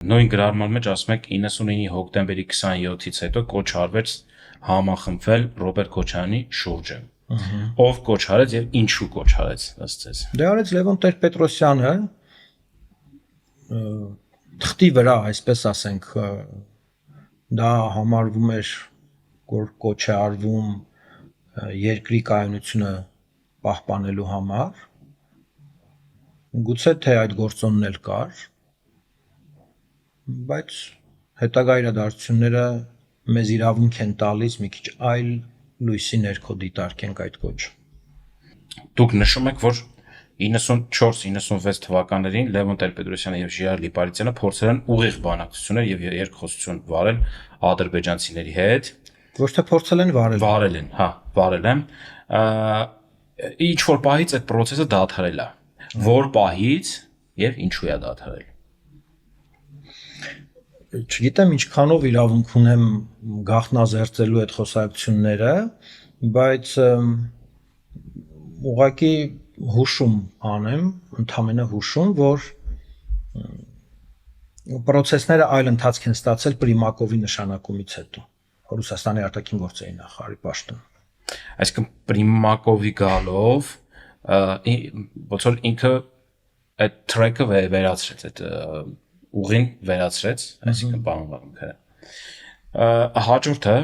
Նույն գրառման մեջ ասում եք 99-ի հոկտեմբերի 27-ից հետո կոչ արվեց համախմբվել Ռոբերտ Քոչարյանի շուրջը։ Ով կոչ արեց եւ ինչու կոչ արեց ըստ ձեզ։ Դե արեց Լևոն Տեր-Պետրոսյանը թղթի վրա, այսպես ասենք, դա համարվում էր, որ կոչ է արվում երկրի կայունությունը պահպանելու համար։ Գուցե թե այդ գործոնն էլ կար, բայց հետագա իրադարձությունները մեզ իրավունք են տալիս մի քիչ այլ լույսի ներքո դիտարկենք այդ կոչը։ Դուք նշում եք, որ 94-96 թվականներին Լևոն Տեր-Պետրոսյանը եւ Ժիրայր Լիպարիցյանը փորձել են ուղիղ բանակցություններ եւ երկխոսություն վարել ադրբեջանցիների հետ։ Ոչ թե փորձել են վարել։ Վարել են, հա, վարել են։ Ինչ որ պահից այդ process-ը դադարել է։ Որ պահից եւ ինչու է դադարել։ Չգիտեմ ինչքանով իրավունք ունեմ գաղտնազերծելու այդ խոսակցությունները, բայց ուղղակի հուշում անեմ, ընդամենը հուշում, որ process-ները այլ ընթացք են ստացել Պրիմակովի նշանակումից հետո, Ռուսաստանի արտաքին գործերի նախարարի պաշտոն։ Այսինքն Պրիմակովի գալով ոնց որ ինքը այդ track-ը վերացրեց, այդ ուղին վերացրեց, այսինքն պարոն Վարդանյանը։ Հաջորդը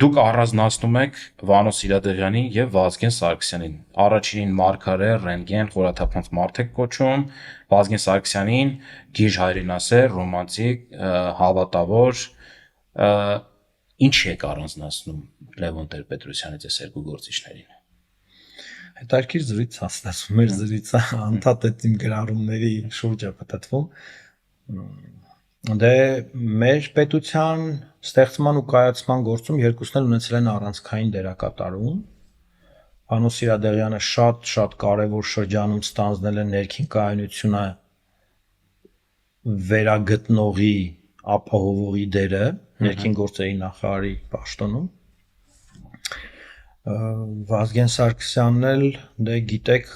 դուք առանձնացնում եք Վանո Սիրադեղյանի եւ Վազգեն Սարգսյանին։ Առաջինին մարգարե, ռենտգեն, խորաթափանց մարդ եք կոչում, Վազգեն Սարգսյանին գիժ հայրենասեր, ռոմանտիկ, հավատավոր, ինչ եք առանձնացնում Լևոն Տեր-Պետրոսյանից այս երկու գործիչներին։ Հետարքիր զրույց հաստատում, մեր զրույցը անդադար իմ գրառումների շուրջ է պատտվում։ Դե մեր պետության ստեղծման ու կայացման գործում երկուսն էլ ունեցել են առանցքային դերակատարում։ Վանո Սիրադեղյանը շատ կարևոր շրջանում ստանձնել է ներքին կայունությունը վերագտնողի, ապահովողի դերը ներքին գործերի նախարարի պաշտոնում։ Վազգեն Սարգսյանն էլ դե գիտեք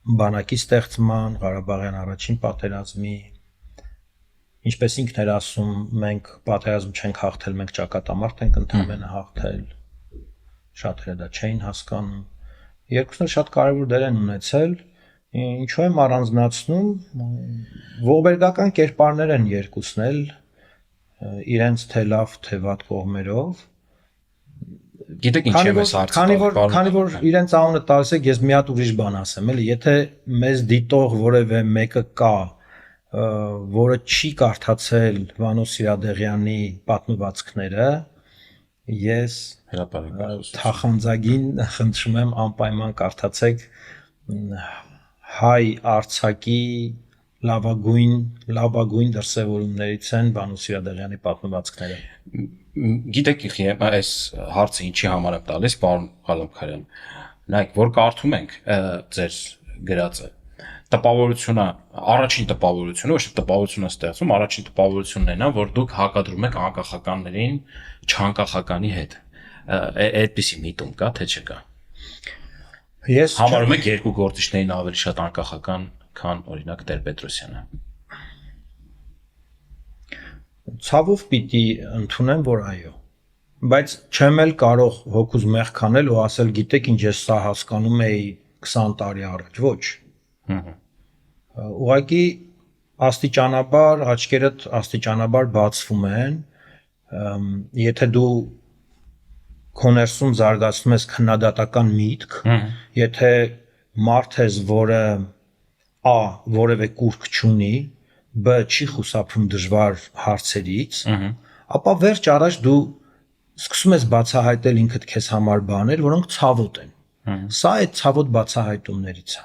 բանակի ստեղծման, Ղարաբաղյան առաջին պատերազմի, ինչպես ինքն էր ասում, մենք պատերազմ չենք հաղթել, մենք ճակատամարտ ենք ընդամենը հաղթել, շատերը դա չէին հասկանում։ Երկուսն էլ շատ կարևոր դեր են ունեցել, ինչու եմ առանձնացնում, ողբերգական կերպարներ են երկուսն էլ, իրենց թե լավ, թե վատ կողմերով։ Գիտեք ինչ եմ ես հարցը Քանի որ իրենց անունը տալիս եք, ես մի հատ ուրիշ բան ասեմ, էլի, եթե մեզ դիտող որևէ մեկը կա, որը չի կարդացել Վանո Սիրադեղյանի պատմվածքները, ես թախանձագին խնդրում եմ անպայման կարդացեք հայ արձակի լավագույն դրսևորումներից են Վանո Սիրադեղյանի պատմվածքները։ Գիտեք այս հարցը ինչի համար եմ տալիս, պարոն Ղալամքարյան։ Նայեք, որ կարդում ենք ձեր գրածը, տպավորությունը, առաջին տպավորությունը, ոչ թե տպավորությունը ստեղծում, առաջին տպավորությունն է նա, որ դուք հակադրում եք անկախականներին չանկախականի հետ։ Այդպիսի միտում կա, թե չկա։ Ես համարում եք երկու գործիչներին ավելի շատ անկախական, քան օրինակ Տեր-Պետրոսյանը։ Ցավով պիտի ընդունեմ, որ այո, բայց չեմ էլ կարող հոգուս մեղ քանել ու ասել, գիտեք ինչ, ես սա հասկանում էի 20 տարի առաջ, ոչ։ Ուղղակի աստիճանաբար աչքերդ աստիճանաբար բացվում են, եթե դու քո ներսում զարգացնում ես քննադատական միտք, եթե մարդ ես, որը A որևէ կուրք չունի, B չի խուսափում դժվար հարցերից, ապա վերջ առաջ դու սկսում ես բացահայտել ինքդ քեզ համար բաներ, որոնք ցավոտ են։ Սա այդ ցավոտ բացահայտումներից է։